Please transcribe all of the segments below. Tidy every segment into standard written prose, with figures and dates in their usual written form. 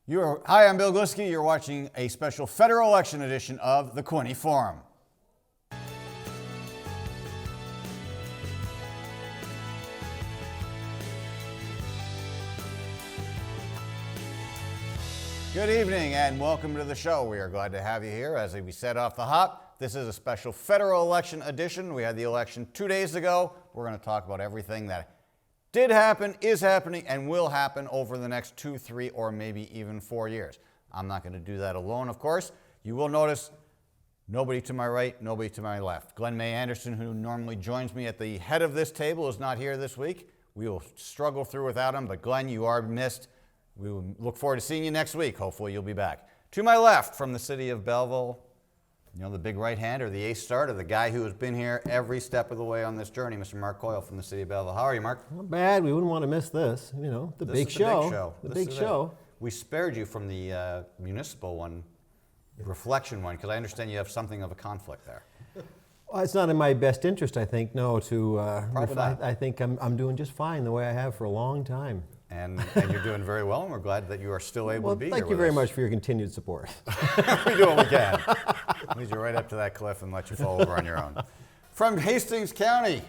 Hi, I'm Bill Glisky. You're watching a special federal election edition of the Quinte Forum. Good evening and welcome to the show. We are glad to have you here. As we said off the hop, this is a special federal election edition. We had the election 2 days ago. We're going to talk about everything that did happen, is happening, and will happen over the next 2, 3, or maybe even 4 years. I'm not going to do that alone, of course. You will notice nobody to my right, nobody to my left. Glenn May Anderson, who normally joins me at the head of this table, is not here this week. We will struggle through without him, but Glenn, you are missed. We will look forward to seeing you next week. Hopefully you'll be back. To my left, from the city of Belleville, you know, the big right-hander, the ace starter, the guy who has been here every step of the way on this journey, Mr. Marc Coyle from the city of Belleville. How are you, Marc? Not bad. We wouldn't want to miss this. You know, the big show. The big show. We spared you from the municipal one, reflection one, because I understand you have something of a conflict there. Well, it's not in my best interest, I think, no, to not. I think I'm doing just fine the way I have for a long time. And you're doing very well, and we're glad that you are still able to be here with us. Thank you very much for your continued support. We do what we can. Lead you right up to that cliff and let you fall over on your own. From Hastings County,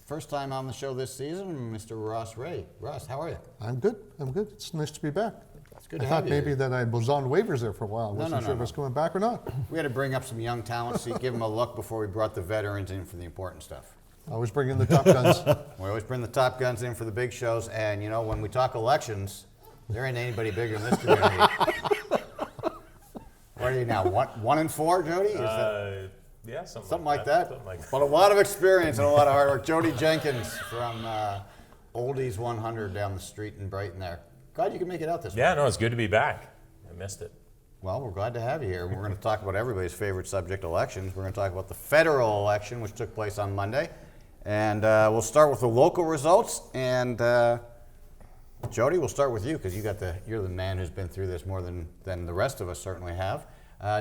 first time on the show this season, Mr. Ross Ray. Ross, how are you? I'm good. It's nice to be back. It's good I to thought have you. maybe that I was on waivers there for a while. I wasn't sure if I was coming back or not. We had to bring up some young talent, so give them a look before we brought the veterans in for the important stuff. I was bringing the top guns. We always bring the top guns in for the big shows, and you know, when we talk elections, there ain't anybody bigger in this community. What are you now, 1 and 4, Jodie? Yeah, something like that. Something like that. But a lot of experience and a lot of hard work. Jodie Jenkins from Oldies 100 down the street in Brighton there. Glad you could make it out this week. Yeah, no, it's good to be back. I missed it. Well, we're glad to have you here. We're going to talk about everybody's favorite subject, elections. We're going to talk about the federal election, which took place on Monday. And we'll start with the local results. And Jodie, we'll start with you because you're the man who's been through this more than the rest of us certainly have.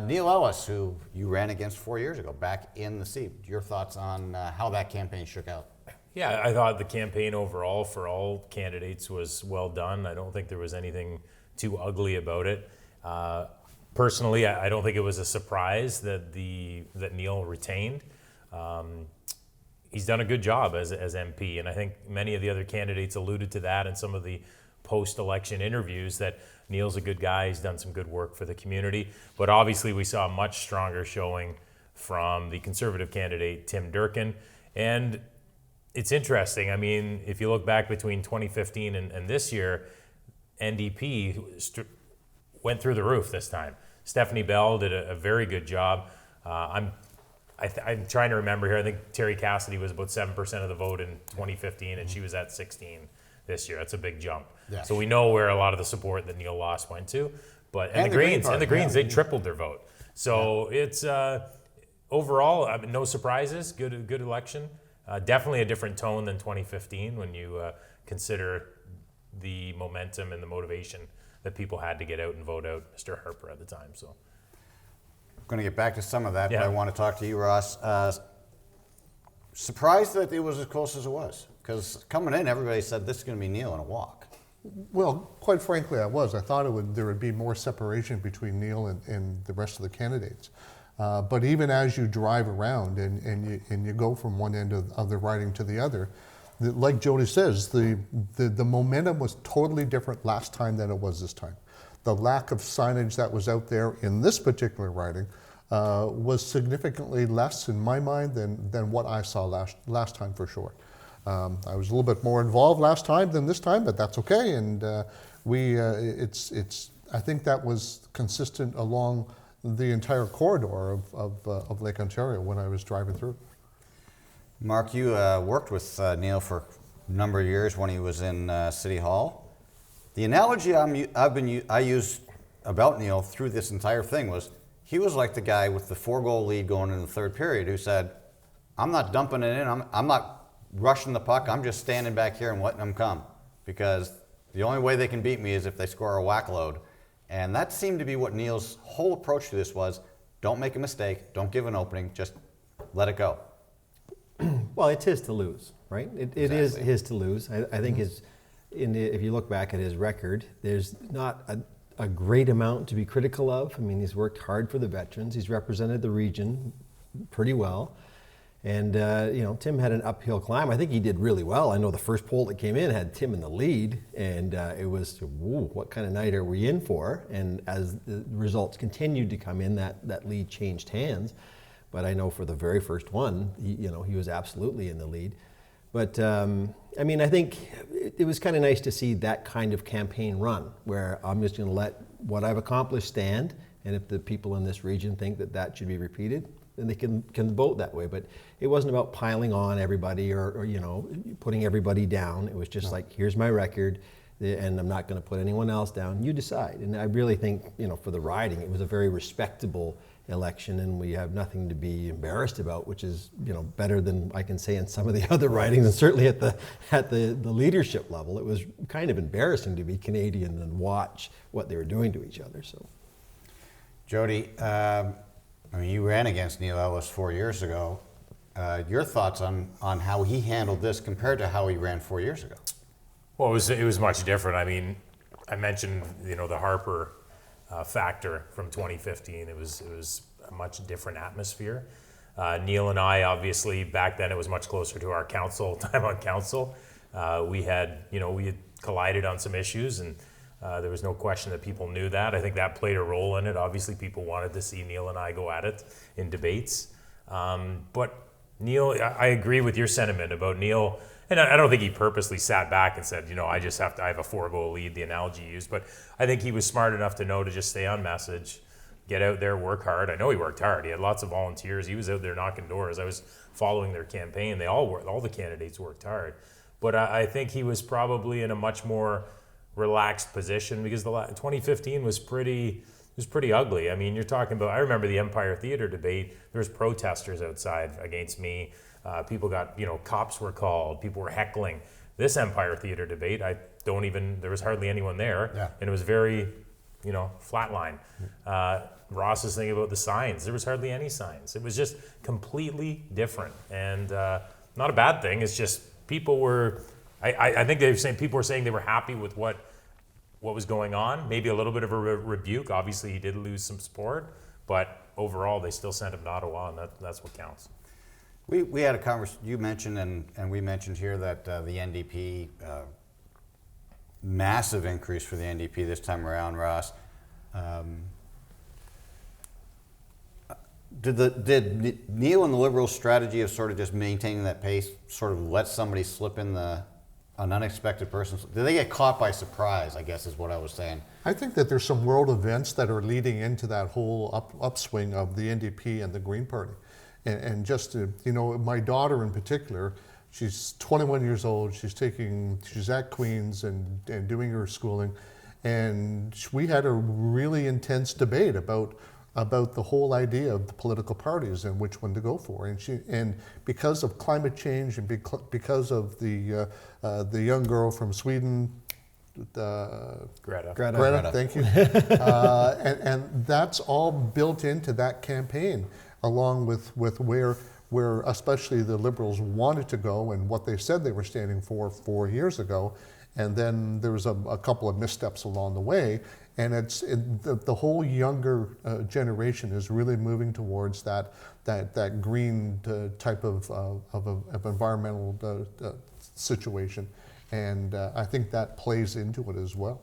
Neil Ellis, who you ran against 4 years ago, back in the seat. Your thoughts on how that campaign shook out? Yeah, I thought the campaign overall for all candidates was well done. I don't think there was anything too ugly about it. Personally, I don't think it was a surprise that Neil retained. He's done a good job as MP, and I think many of the other candidates alluded to that in some of the post-election interviews, that Neil's a good guy, he's done some good work for the community. But obviously we saw a much stronger showing from the Conservative candidate, Tim Durkin. And it's interesting, I mean, if you look back between 2015 and this year, NDP went through the roof this time. Stephanie Bell did a very good job. I'm trying to remember here. I think Terry Cassidy was about 7% of the vote in 2015, and she was at 16 this year. That's a big jump. Yes. So we know where a lot of the support that Neil lost went to. But the Greens, they tripled their vote. So it's overall no surprises. Good election. Definitely a different tone than 2015 when you consider the momentum and the motivation that people had to get out and vote out Mr. Harper at the time. So. Going to get back to some of that, but I want to talk to you, Ross. Surprised that it was as close as it was, because coming in, everybody said this is going to be Neil in a walk. Well, quite frankly, I was. I thought there would be more separation between Neil and the rest of the candidates. But even as you drive around and you go from one end of the riding to the other, like Jodie says, the momentum was totally different last time than it was this time. The lack of signage that was out there in this particular riding was significantly less in my mind than what I saw last time for sure. I was a little bit more involved last time than this time, but that's okay. And I think that was consistent along the entire corridor of Lake Ontario when I was driving through. Marc, you worked with Neil for a number of years when he was in City Hall. The analogy I used about Neil through this entire thing was he was like the guy with the 4-goal lead going into the third period who said, I'm not dumping it in, I'm not rushing the puck, I'm just standing back here and letting them come because the only way they can beat me is if they score a whack load. And that seemed to be what Neil's whole approach to this was, don't make a mistake, don't give an opening, just let it go. Well, it's his to lose, right? It is his to lose. I think if you look back at his record, there's not a great amount to be critical of. I mean, he's worked hard for the veterans. He's represented the region pretty well. And, Tim had an uphill climb. I think he did really well. I know the first poll that came in had Tim in the lead, and it was, whoa, what kind of night are we in for? And as the results continued to come in, that lead changed hands. But I know for the very first one, he was absolutely in the lead. But, I think it was kind of nice to see that kind of campaign run, where I'm just going to let what I've accomplished stand, and if the people in this region think that should be repeated, then they can vote that way. But it wasn't about piling on everybody or putting everybody down. It was just like, here's my record, and I'm not going to put anyone else down. You decide. And I really think, for the riding, it was a very respectable election, and we have nothing to be embarrassed about, which is better than I can say in some of the other ridings, and certainly at the leadership level. It was kind of embarrassing to be Canadian and watch what they were doing to each other. So, Jodie, you ran against Neil Ellis 4 years ago. Your thoughts on how he handled this compared to how he ran 4 years ago? Well, it was much different. I mentioned the Harper factor from 2015. It was a much different atmosphere. Neil and I, obviously, back then it was much closer to our time on council. We had collided on some issues, and there was no question that people knew that. I think that played a role in it. Obviously, people wanted to see Neil and I go at it in debates. But Neil, I agree with your sentiment about Neil. And I don't think he purposely sat back and said, I have a 4-goal lead, the analogy you used. But I think he was smart enough to know to just stay on message, get out there, work hard. I know he worked hard. He had lots of volunteers. He was out there knocking doors. I was following their campaign. All the candidates worked hard. But I think he was probably in a much more relaxed position, because 2015 was pretty ugly. You're talking about, I remember the Empire Theater debate. There was protesters outside against me. People got, cops were called, people were heckling. This Empire Theater debate, there was hardly anyone there. Yeah. And it was very, flatline. Ross is thinking about the signs. There was hardly any signs. It was just completely different. And not a bad thing. It's just people were, I think people were saying they were happy with what was going on. Maybe a little bit of a rebuke. Obviously, he did lose some support, but overall, they still sent him to Ottawa, and that's what counts. We had a conversation, you mentioned, and we mentioned here that the NDP, massive increase for the NDP this time around, Ross. Did Neil and the Liberals' strategy of sort of just maintaining that pace sort of let somebody slip in an unexpected person? Did they get caught by surprise, I guess is what I was saying? I think that there's some world events that are leading into that whole upswing of the NDP and the Green Party. And just to, my daughter in particular, she's 21 years old. She's at Queen's and doing her schooling, and we had a really intense debate about the whole idea of the political parties and which one to go for. And because of climate change and because of the young girl from Sweden. Greta, thank you. And that's all built into that campaign, along with where especially the Liberals wanted to go and what they said they were standing for 4 years ago. And then there was a couple of missteps along the way. And the whole younger generation is really moving towards that green type of environmental situation. And I think that plays into it as well.